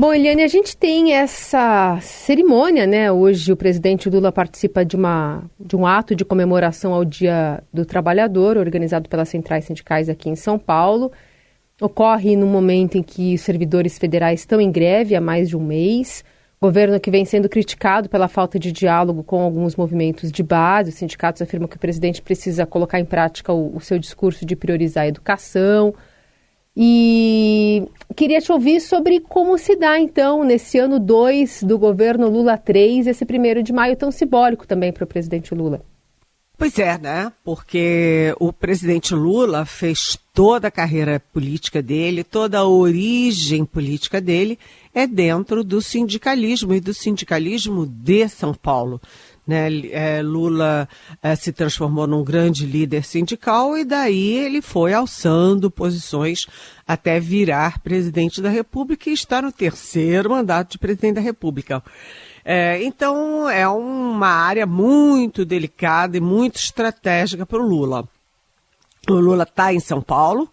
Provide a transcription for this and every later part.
Bom, Eliane, a gente tem essa cerimônia, né? Hoje o presidente Lula participa de um ato de comemoração ao Dia do Trabalhador, organizado pelas centrais sindicais aqui em São Paulo. Ocorre no momento em que os servidores federais estão em greve há mais de um mês. Governo que vem sendo criticado pela falta de diálogo com alguns movimentos de base. Os sindicatos afirmam que o presidente precisa colocar em prática o seu discurso de priorizar a educação. E queria te ouvir sobre como se dá, então, nesse ano 2 do governo Lula 3, esse 1º de maio tão simbólico também para o presidente Lula. Pois é, né? Porque o presidente Lula fez toda a carreira política dele, toda a origem política dele é dentro do sindicalismo e do sindicalismo de São Paulo. Né? Lula se transformou num grande líder sindical e daí ele foi alçando posições até virar presidente da República e está no 3º mandato de presidente da República. Então é uma área muito delicada e muito estratégica para o Lula. O Lula está em São Paulo,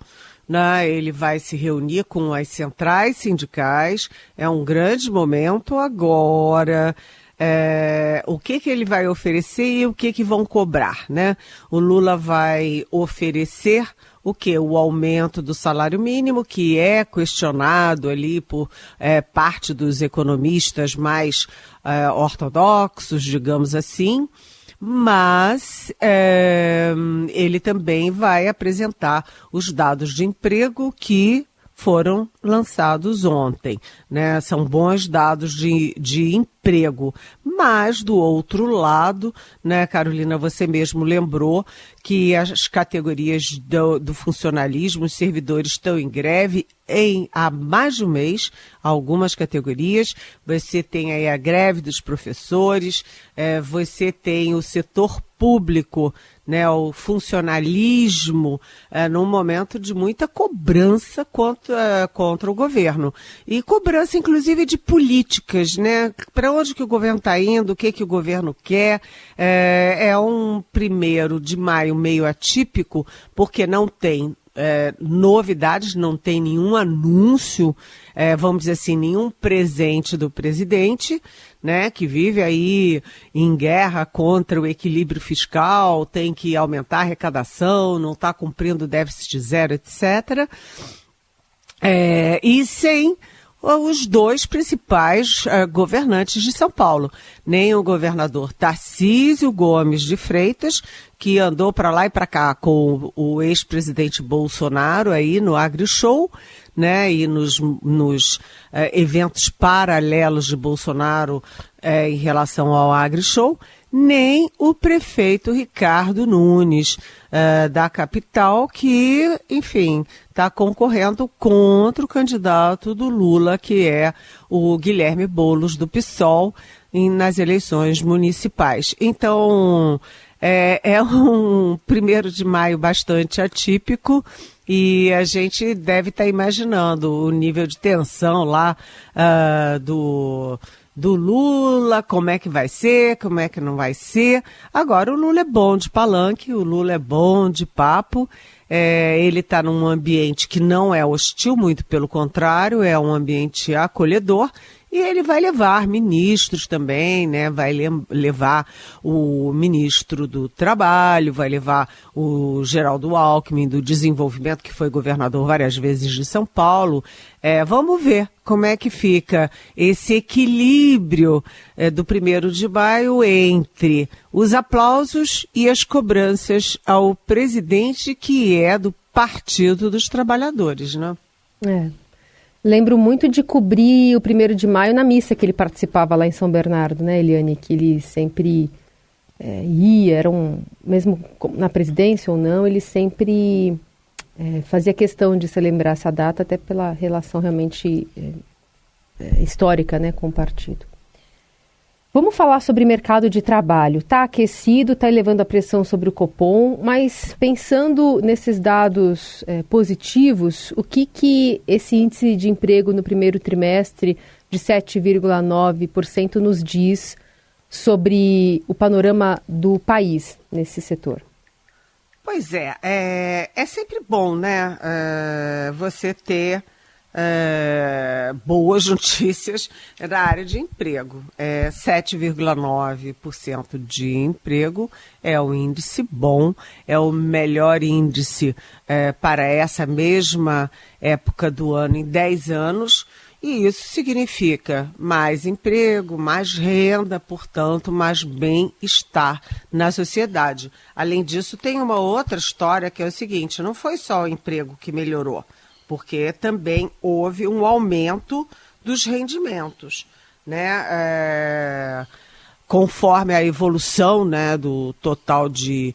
né? Ele vai se reunir com as centrais sindicais, é um grande momento agora. O que ele vai oferecer e o que vão cobrar, né? O Lula vai oferecer o quê? O aumento do salário mínimo, que é questionado ali por parte dos economistas mais ortodoxos, digamos assim, mas ele também vai apresentar os dados de emprego que foram lançados ontem, né? São bons dados de emprego. Mas, do outro lado, né, Carolina, você mesmo lembrou que as categorias do funcionalismo, os servidores estão em greve há mais de um mês, algumas categorias. Você tem aí a greve dos professores, você tem o setor público, né, o funcionalismo, num momento de muita cobrança contra o governo. E cobrança, inclusive, de políticas, né? Para onde que o governo está indo, o que o governo quer. É um 1º de maio meio atípico, porque não tem novidades, não tem nenhum anúncio, vamos dizer assim, nenhum presente do presidente, né, que vive aí em guerra contra o equilíbrio fiscal, tem que aumentar a arrecadação, não está cumprindo o déficit zero, etc. E sem os 2 principais governantes de São Paulo, nem o governador Tarcísio Gomes de Freitas, que andou para lá e para cá com o ex-presidente Bolsonaro aí no AgriShow, né, e nos eventos paralelos de Bolsonaro em relação ao AgriShow, nem o prefeito Ricardo Nunes, da capital, que, enfim, está concorrendo contra o candidato do Lula, que é o Guilherme Boulos, do PSOL, nas eleições municipais. Então, é um 1º de maio bastante atípico e a gente deve estar imaginando o nível de tensão lá do Lula, como é que vai ser, como é que não vai ser. Agora, o Lula é bom de palanque, o Lula é bom de papo, ele está num ambiente que não é hostil, muito pelo contrário, é um ambiente acolhedor. E ele vai levar ministros também, né? Vai levar o ministro do Trabalho, vai levar o Geraldo Alckmin do Desenvolvimento, que foi governador várias vezes de São Paulo. Vamos ver como é que fica esse equilíbrio do 1º de maio entre os aplausos e as cobranças ao presidente, que é do Partido dos Trabalhadores, né? Lembro muito de cobrir o 1º de maio na missa que ele participava lá em São Bernardo, né, Eliane? Que ele sempre ia, mesmo na presidência ou não, ele sempre fazia questão de celebrar essa data, até pela relação realmente histórica, né, com o partido. Vamos falar sobre mercado de trabalho. Está aquecido, está elevando a pressão sobre o Copom, mas pensando nesses dados positivos, o que esse índice de emprego no 1º trimestre de 7,9% nos diz sobre o panorama do país nesse setor? Pois é sempre bom, né, você ter boas notícias na área de emprego. 7,9% de emprego é um índice bom, é o melhor índice para essa mesma época do ano em 10 anos, e isso significa mais emprego, mais renda, portanto, mais bem-estar na sociedade. Além disso, tem uma outra história que é o seguinte: não foi só o emprego que melhorou, porque também houve um aumento dos rendimentos, né? Conforme a evolução, né, do total de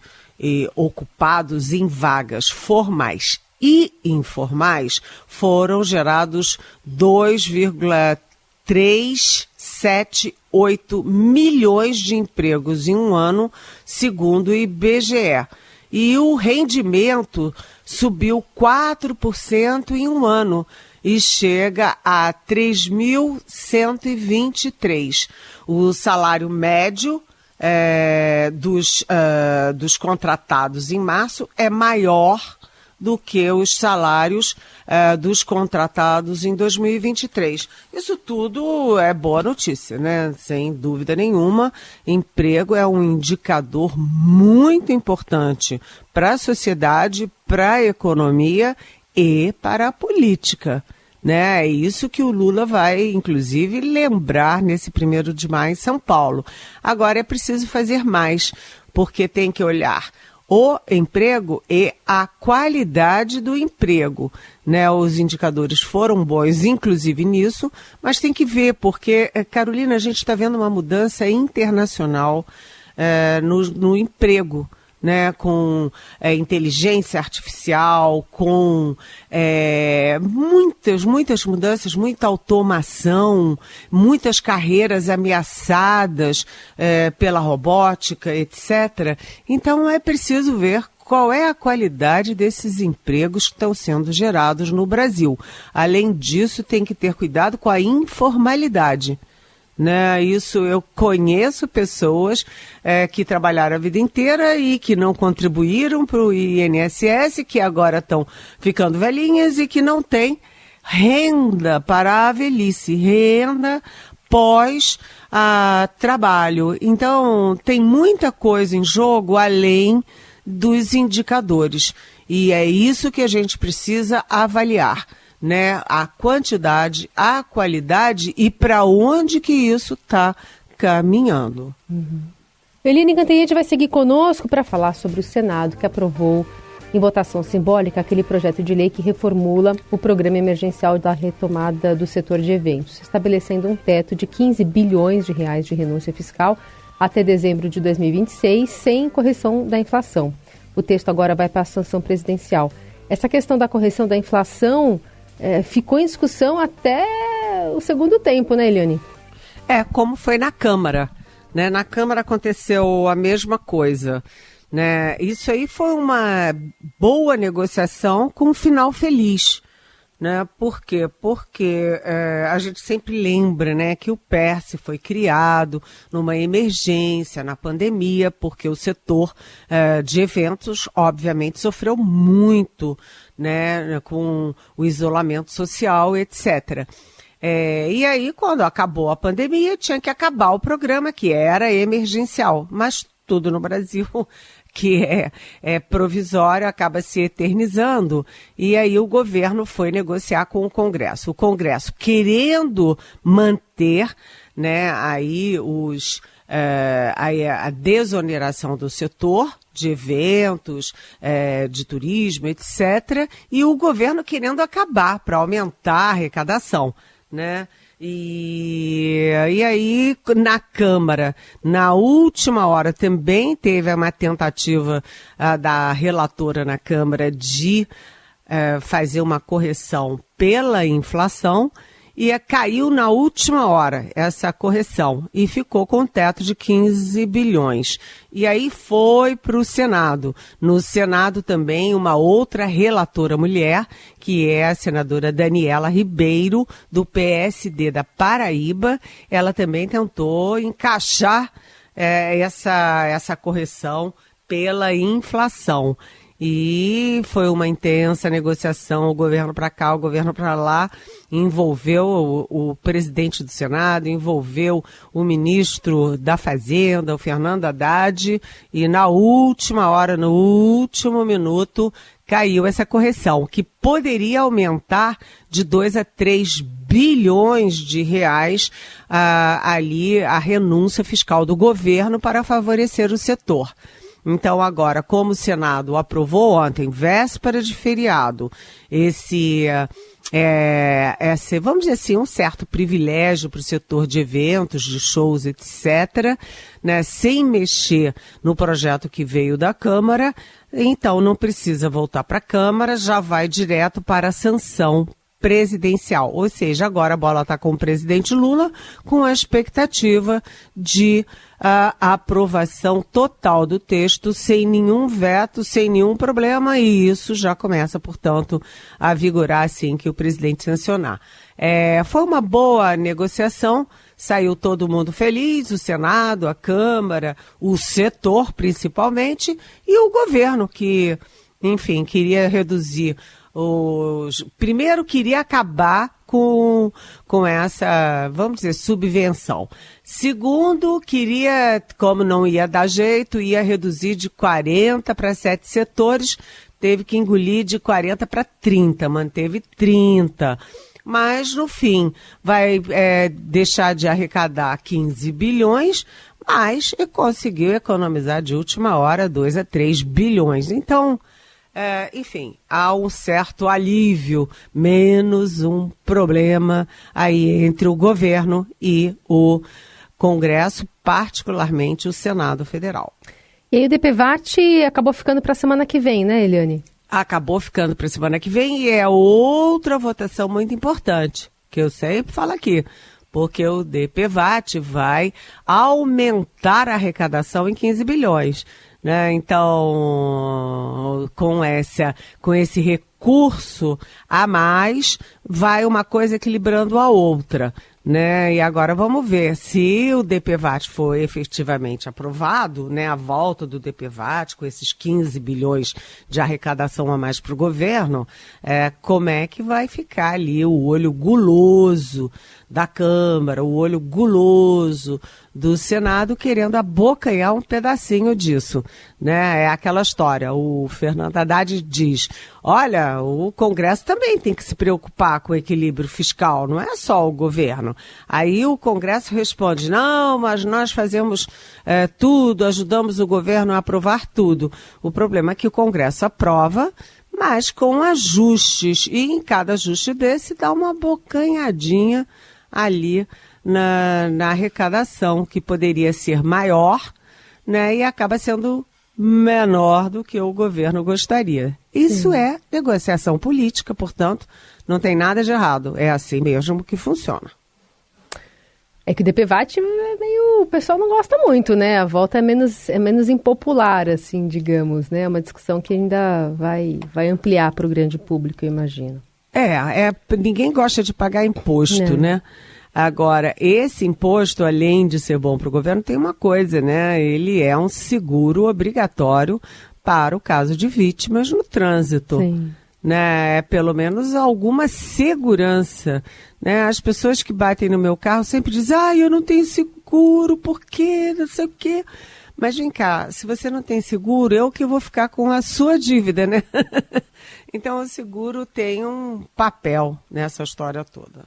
ocupados em vagas formais e informais, foram gerados 2,378 milhões de empregos em um ano, segundo o IBGE. E o rendimento subiu 4% em um ano e chega a 3.123. O salário médio dos contratados em março é maior do que os salários dos contratados em 2023. Isso tudo é boa notícia, né? Sem dúvida nenhuma. Emprego é um indicador muito importante para a sociedade, para a economia e para a política, né? É isso que o Lula vai, inclusive, lembrar nesse 1º de maio em São Paulo. Agora é preciso fazer mais, porque tem que olhar o emprego e a qualidade do emprego, né? Os indicadores foram bons, inclusive nisso, mas tem que ver, porque, Carolina, a gente está vendo uma mudança internacional no emprego, né? Com inteligência artificial, com muitas mudanças, muita automação, muitas carreiras ameaçadas pela robótica, etc. Então é preciso ver qual é a qualidade desses empregos que estão sendo gerados no Brasil. Além disso, tem que ter cuidado com a informalidade, né? Isso, eu conheço pessoas que trabalharam a vida inteira e que não contribuíram para o INSS, que agora estão ficando velhinhas e que não têm renda para a velhice, renda pós-trabalho. Então, tem muita coisa em jogo além dos indicadores. E é isso que a gente precisa avaliar, né? A quantidade, a qualidade e para onde que isso está caminhando. Eline Cantanhede vai seguir conosco para falar sobre o Senado, que aprovou em votação simbólica aquele projeto de lei que reformula o programa emergencial da retomada do setor de eventos, estabelecendo um teto de 15 bilhões de reais de renúncia fiscal até dezembro de 2026, sem correção da inflação. O texto agora vai para a sanção presidencial. Essa questão da correção da inflação ficou em discussão até o segundo tempo, né, Eliane? Como foi na Câmara, né? Na Câmara aconteceu a mesma coisa, né? Isso aí foi uma boa negociação com um final feliz, né? Por quê? Porque a gente sempre lembra, né, que o PERSE foi criado numa emergência, na pandemia, porque o setor de eventos, obviamente, sofreu muito, né, com o isolamento social, etc. E aí, quando acabou a pandemia, tinha que acabar o programa, que era emergencial. Mas tudo no Brasil que é provisório acaba se eternizando. E aí o governo foi negociar com o Congresso. O Congresso querendo manter, né, aí a desoneração do setor de eventos, de turismo, etc. E o governo querendo acabar para aumentar a arrecadação, né? E aí, na Câmara, na última hora, também teve uma tentativa da relatora na Câmara de fazer uma correção pela inflação, e caiu na última hora essa correção e ficou com um teto de 15 bilhões. E aí foi para o Senado. No Senado também uma outra relatora mulher, que é a senadora Daniela Ribeiro, do PSD da Paraíba. Ela também tentou encaixar essa correção pela inflação. e foi uma intensa negociação, o governo para cá, o governo para lá, envolveu o presidente do Senado, envolveu o ministro da Fazenda, o Fernando Haddad, e na última hora, no último minuto, caiu essa correção, que poderia aumentar de 2 a 3 bilhões de reais ali a renúncia fiscal do governo para favorecer o setor. Então, agora, como o Senado aprovou ontem, véspera de feriado, esse, vamos dizer assim, um certo privilégio para o setor de eventos, de shows, etc., né, sem mexer no projeto que veio da Câmara, então não precisa voltar para a Câmara, já vai direto para a sanção presidencial. Ou seja, agora a bola está com o presidente Lula, com a expectativa de a aprovação total do texto, sem nenhum veto, sem nenhum problema, e isso já começa, portanto, a vigorar assim que o presidente sancionar. Foi uma boa negociação, saiu todo mundo feliz, o Senado, a Câmara, o setor principalmente, e o governo que, enfim, queria reduzir primeiro queria acabar com essa, vamos dizer, subvenção. Segundo, queria, como não ia dar jeito, ia reduzir de 40 para 7 setores, teve que engolir de 40 para 30, manteve 30. Mas, no fim, vai deixar de arrecadar 15 bilhões, mas conseguiu economizar de última hora 2 a 3 bilhões. Então, enfim, há um certo alívio, menos um problema aí entre o governo e o Congresso, particularmente o Senado Federal. E aí o DPVAT acabou ficando para a semana que vem, né, Eliane? Acabou ficando para a semana que vem e é outra votação muito importante, que eu sempre falo aqui, porque o DPVAT vai aumentar a arrecadação em 15 bilhões. Né? Então, com esse recurso a mais, vai uma coisa equilibrando a outra. Né? E agora vamos ver se o DPVAT for efetivamente aprovado, né? A volta do DPVAT com esses 15 bilhões de arrecadação a mais para o governo, como é que vai ficar ali o olho guloso da Câmara, o olho guloso do Senado querendo abocanhar um pedacinho disso, né? É aquela história, o Fernando Haddad diz, olha, o Congresso também tem que se preocupar com o equilíbrio fiscal, não é só o governo. Aí o Congresso responde, não, mas nós fazemos tudo, ajudamos o governo a aprovar tudo. O problema é que o Congresso aprova, mas com ajustes, e em cada ajuste desse dá uma abocanhadinha ali na arrecadação, que poderia ser maior, né, e acaba sendo menor do que o governo gostaria. Isso é negociação política, portanto, não tem nada de errado. É assim mesmo que funciona. É que o DPVAT o pessoal não gosta muito, né? A volta é menos impopular, assim, digamos, né? É uma discussão que ainda vai ampliar para o grande público, eu imagino. Ninguém gosta de pagar imposto, né? Agora, esse imposto, além de ser bom para o governo, tem uma coisa, né? Ele é um seguro obrigatório para o caso de vítimas no trânsito. Sim. Né? Pelo menos alguma segurança. Né? As pessoas que batem no meu carro sempre dizem, eu não tenho seguro, por quê? Não sei o quê. Mas vem cá, se você não tem seguro, eu que vou ficar com a sua dívida, né? Então o seguro tem um papel nessa história toda.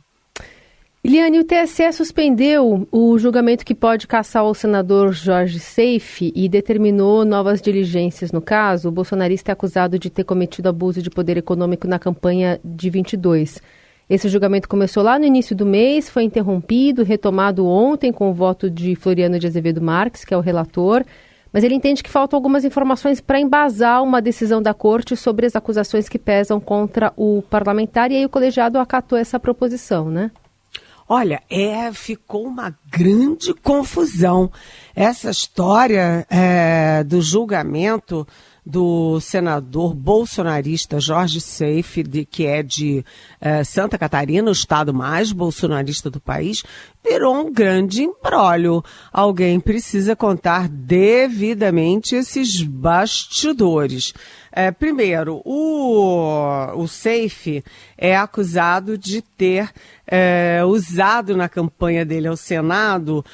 Eliane, o TSE suspendeu o julgamento que pode cassar o senador Jorge Seife e determinou novas diligências no caso. O bolsonarista é acusado de ter cometido abuso de poder econômico na campanha de 22. Esse julgamento começou lá no início do mês, foi interrompido, retomado ontem com o voto de Floriano de Azevedo Marques, que é o relator, mas ele entende que faltam algumas informações para embasar uma decisão da corte sobre as acusações que pesam contra o parlamentar, e aí o colegiado acatou essa proposição, né? Olha, ficou uma grande confusão. Essa história do julgamento do senador bolsonarista Jorge Seife, que é de Santa Catarina, o estado mais bolsonarista do país, virou um grande imbróglio. Alguém precisa contar devidamente esses bastidores. Primeiro, o Seif é acusado de ter usado na campanha dele ao Senado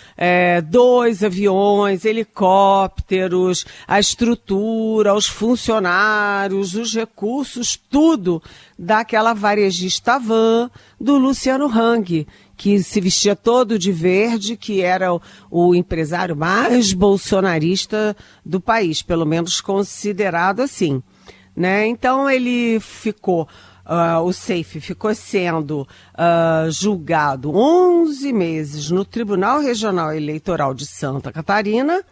2 aviões, helicópteros, a estrutura, os funcionários, os recursos, tudo daquela varejista van do Luciano Hang, que se vestia todo de verde, que era o empresário mais bolsonarista do país, pelo menos considerado assim, né? Então ele ficou, o Seif ficou sendo julgado 11 meses no Tribunal Regional Eleitoral de Santa Catarina,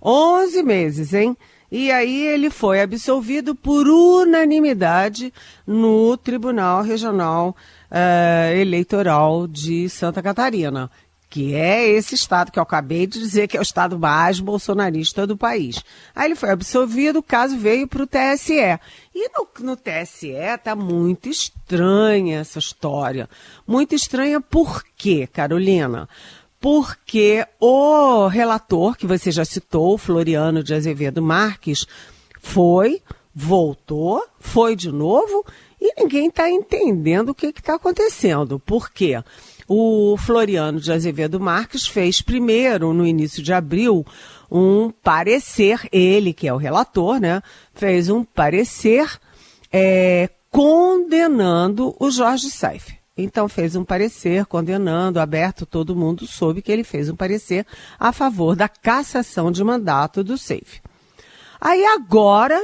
11 meses, hein? E aí ele foi absolvido por unanimidade no Tribunal Regional Eleitoral de Santa Catarina, que é esse estado que eu acabei de dizer que é o estado mais bolsonarista do país. Aí ele foi absolvido, o caso veio para o TSE. E no TSE está muito estranha essa história. Muito estranha por quê, Carolina? Porque o relator, que você já citou, Floriano de Azevedo Marques, voltou, foi de novo, e ninguém está entendendo o que está acontecendo. Por quê? O Floriano de Azevedo Marques fez primeiro, no início de abril, um parecer, ele que é o relator, né, fez um parecer condenando o Jorge Seif. Então fez um parecer condenando, aberto, todo mundo soube que ele fez um parecer a favor da cassação de mandato do Seif. Aí agora,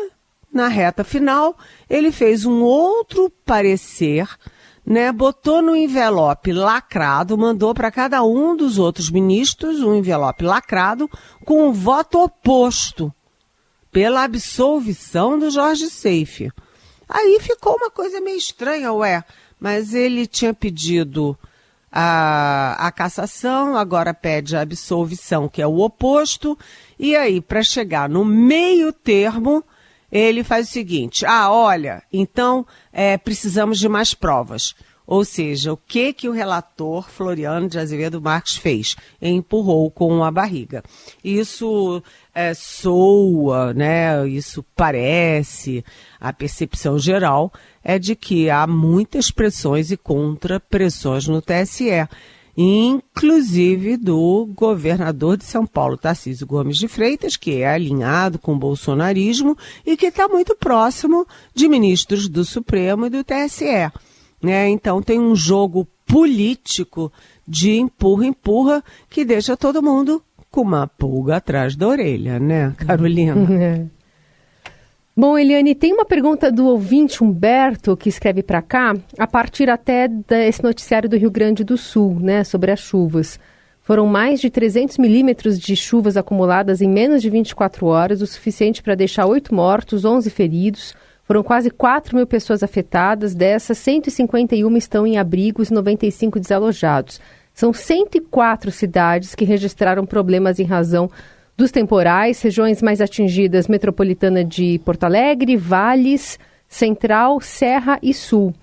na reta final, ele fez um outro parecer, né, botou no envelope lacrado, mandou para cada um dos outros ministros um envelope lacrado com um voto oposto pela absolvição do Jorge Seif. Aí ficou uma coisa meio estranha, mas ele tinha pedido a cassação, agora pede a absolvição, que é o oposto, e aí, para chegar no meio termo, ele faz o seguinte, olha, então precisamos de mais provas. Ou seja, o que o relator Floriano de Azevedo Marques fez? Empurrou com a barriga. Isso soa, né? Isso parece, a percepção geral é de que há muitas pressões e contra-pressões no TSE, inclusive do governador de São Paulo, Tarcísio Gomes de Freitas, que é alinhado com o bolsonarismo e que está muito próximo de ministros do Supremo e do TSE. Né? Então tem um jogo político de empurra-empurra que deixa todo mundo com uma pulga atrás da orelha, né, Carolina? Bom, Eliane, tem uma pergunta do ouvinte Humberto que escreve para cá, a partir até desse noticiário do Rio Grande do Sul, né, sobre as chuvas. Foram mais de 300 milímetros de chuvas acumuladas em menos de 24 horas, o suficiente para deixar 8 mortos, 11 feridos. Foram quase 4 mil pessoas afetadas, dessas 151 estão em abrigos e 95 desalojados. São 104 cidades que registraram problemas em razão dos temporais, regiões mais atingidas, metropolitana de Porto Alegre, Vales, Central, Serra e Sul.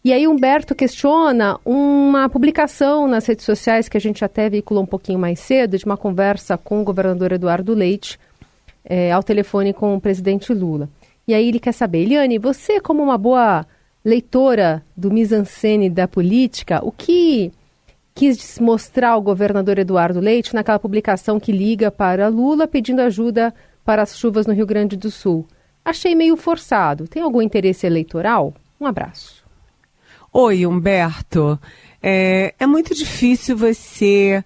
E aí Humberto questiona uma publicação nas redes sociais que a gente até veiculou um pouquinho mais cedo, de uma conversa com o governador Eduardo Leite, ao telefone com o presidente Lula. E aí ele quer saber, Eliane, você como uma boa leitora do mise-en-scène da política, o que quis mostrar ao governador Eduardo Leite naquela publicação que liga para Lula pedindo ajuda para as chuvas no Rio Grande do Sul? Achei meio forçado. Tem algum interesse eleitoral? Um abraço. Oi, Humberto. É muito difícil você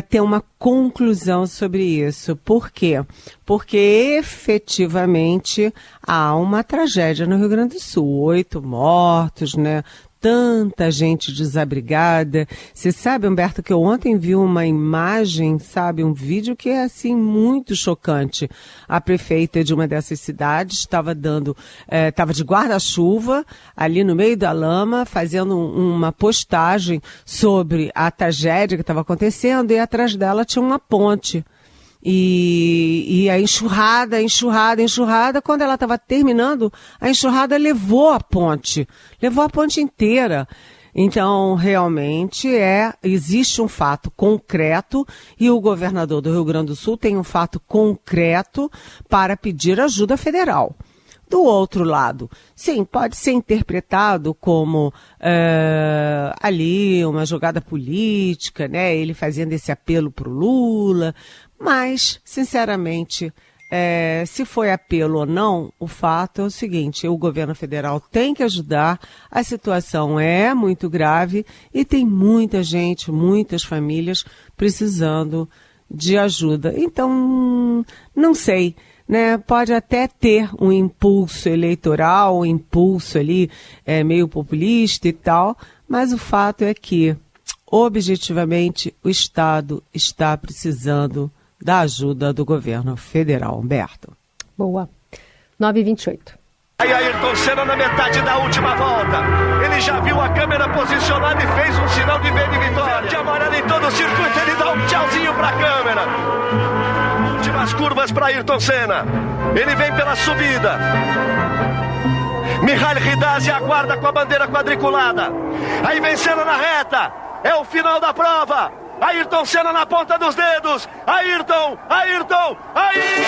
ter uma conclusão sobre isso. Por quê? Porque efetivamente há uma tragédia no Rio Grande do Sul. 8 mortos, né? Tanta gente desabrigada. Você sabe, Humberto, que eu ontem vi uma imagem, sabe, um vídeo que é, assim, muito chocante. A prefeita de uma dessas cidades estava de guarda-chuva ali no meio da lama, fazendo uma postagem sobre a tragédia que estava acontecendo e atrás dela tinha uma ponte. E a enxurrada, quando ela estava terminando, a enxurrada levou a ponte inteira. Então, realmente, existe um fato concreto e o governador do Rio Grande do Sul tem um fato concreto para pedir ajuda federal. Do outro lado, sim, pode ser interpretado como ali uma jogada política, né? Ele fazendo esse apelo para o Lula, mas, sinceramente, se foi apelo ou não, o fato é o seguinte: o governo federal tem que ajudar, a situação é muito grave e tem muita gente, muitas famílias precisando de ajuda. Então, não sei. Né, pode até ter um impulso eleitoral, um impulso ali meio populista e tal, mas o fato é que, objetivamente, o Estado está precisando da ajuda do governo federal. Humberto. Boa. 9h28. Aí Ayrton Senna na metade da última volta. Ele já viu a câmera posicionada e fez um sinal de verde vitória. De amarelo em todo o circuito, ele dá um tchauzinho para a câmera. Últimas curvas para Ayrton Senna. Ele vem pela subida. Mihail Ridazzi aguarda com a bandeira quadriculada. Aí vem Senna na reta. É o final da prova. Ayrton Senna na ponta dos dedos. Ayrton, Ayrton, Ayrton!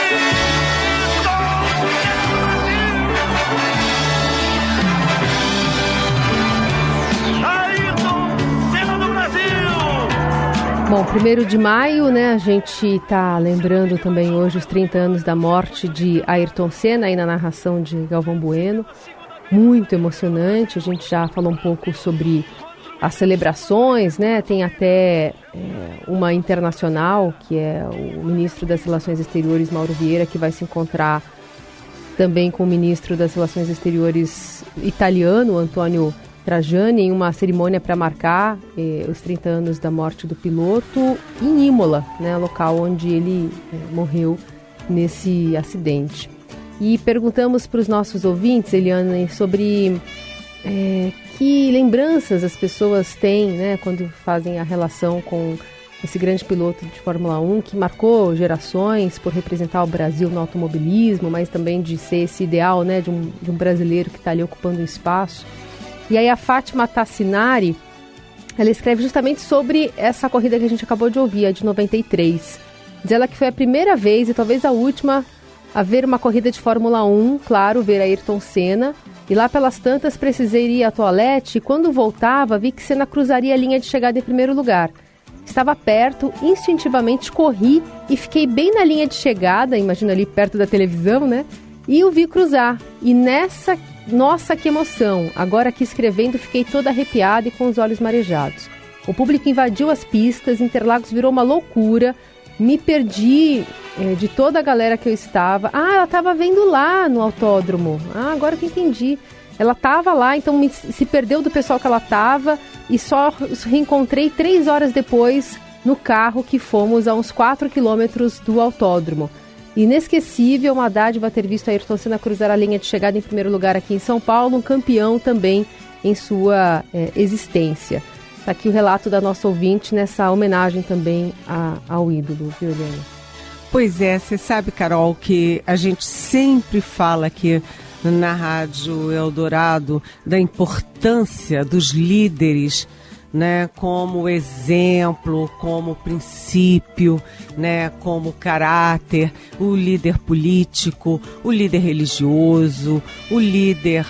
Bom, 1º de maio, né, a gente está lembrando também hoje os 30 anos da morte de Ayrton Senna, aí na narração de Galvão Bueno. Muito emocionante, a gente já falou um pouco sobre as celebrações, né, tem até uma internacional, que é o ministro das Relações Exteriores, Mauro Vieira, que vai se encontrar também com o ministro das Relações Exteriores italiano, Antonio Trajani, em uma cerimônia para marcar os 30 anos da morte do piloto em Imola, né, local onde ele morreu nesse acidente. E perguntamos para os nossos ouvintes, Eliane, sobre que lembranças as pessoas têm, né, quando fazem a relação com esse grande piloto de Fórmula 1 que marcou gerações por representar o Brasil no automobilismo, mas também de ser esse ideal, né, de um brasileiro que está ali ocupando um espaço. E aí a Fátima Tassinari, ela escreve justamente sobre essa corrida que a gente acabou de ouvir, a de 93. Diz ela que foi a primeira vez e talvez a última a ver uma corrida de Fórmula 1, claro, ver Ayrton Senna. E lá pelas tantas precisei ir à toalete e quando voltava vi que Senna cruzaria a linha de chegada em primeiro lugar. Estava perto, instintivamente corri e fiquei bem na linha de chegada, imagina ali perto da televisão, né? E o vi cruzar. E nessa... Nossa, que emoção! Agora aqui escrevendo fiquei toda arrepiada e com os olhos marejados. O público invadiu as pistas, Interlagos virou uma loucura, me perdi de toda a galera que eu estava. Ah, ela estava vendo lá no autódromo. Ah, agora que entendi. Ela estava lá, então se perdeu do pessoal que ela estava e só reencontrei 3 horas depois no carro que fomos a uns 4 quilômetros do autódromo. Inesquecível, uma dádiva ter visto a Ayrton Senna cruzar a linha de chegada em primeiro lugar aqui em São Paulo, um campeão também em sua existência. Está aqui o relato da nossa ouvinte nessa homenagem também ao ídolo, viu, Eliane? Pois é, você sabe, Carol, que a gente sempre fala aqui na Rádio Eldorado da importância dos líderes, né, como exemplo, como princípio, né, como caráter, o líder político, o líder religioso, o líder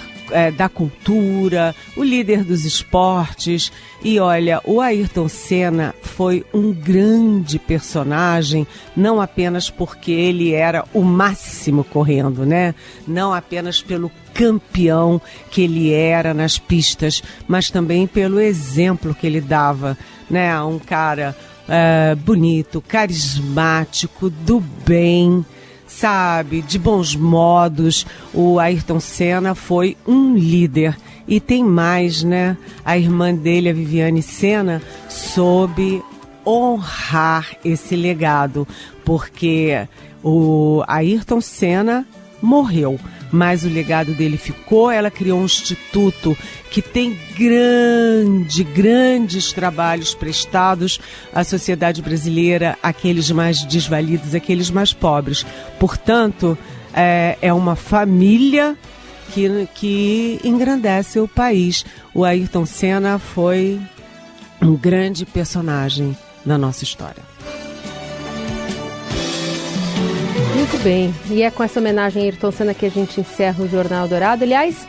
da cultura, o líder dos esportes. E olha, o Ayrton Senna foi um grande personagem, não apenas porque ele era o máximo correndo, né? Não apenas pelo campeão que ele era nas pistas, mas também pelo exemplo que ele dava, né? Um cara bonito, carismático, do bem, sabe, de bons modos. O Ayrton Senna foi um líder. E tem mais, né? A irmã dele, a Viviane Senna, soube honrar esse legado, porque o Ayrton Senna morreu, mas o legado dele ficou. Ela criou um instituto que tem grandes trabalhos prestados à sociedade brasileira, aqueles mais desvalidos, aqueles mais pobres. Portanto, é uma família que engrandece o país. O Ayrton Senna foi um grande personagem da nossa história. Muito bem. E é com essa homenagem a Ayrton Senna que a gente encerra o Jornal Dourado. Aliás,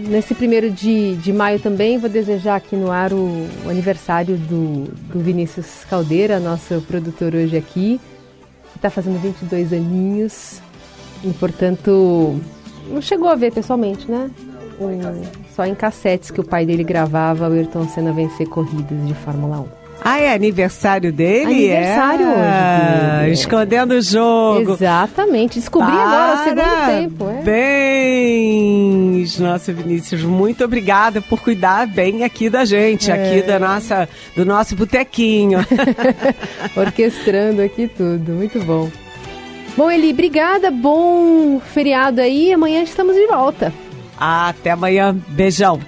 nesse 1º de maio também vou desejar aqui no ar o aniversário do Vinícius Caldeira, nosso produtor hoje aqui. Está fazendo 22 aninhos e, portanto, não chegou a ver pessoalmente, né? Só em cassetes que o pai dele gravava o Ayrton Senna vencer corridas de Fórmula 1. Ah, é aniversário dele? Aniversário hoje dele. Escondendo o jogo. Exatamente. Descobri agora o segundo tempo. Parabéns, nosso Vinícius. Muito obrigada por cuidar bem aqui da gente, aqui do nosso botequinho. Orquestrando aqui tudo. Muito bom. Bom, Eli, obrigada. Bom feriado aí. Amanhã estamos de volta. Até amanhã. Beijão.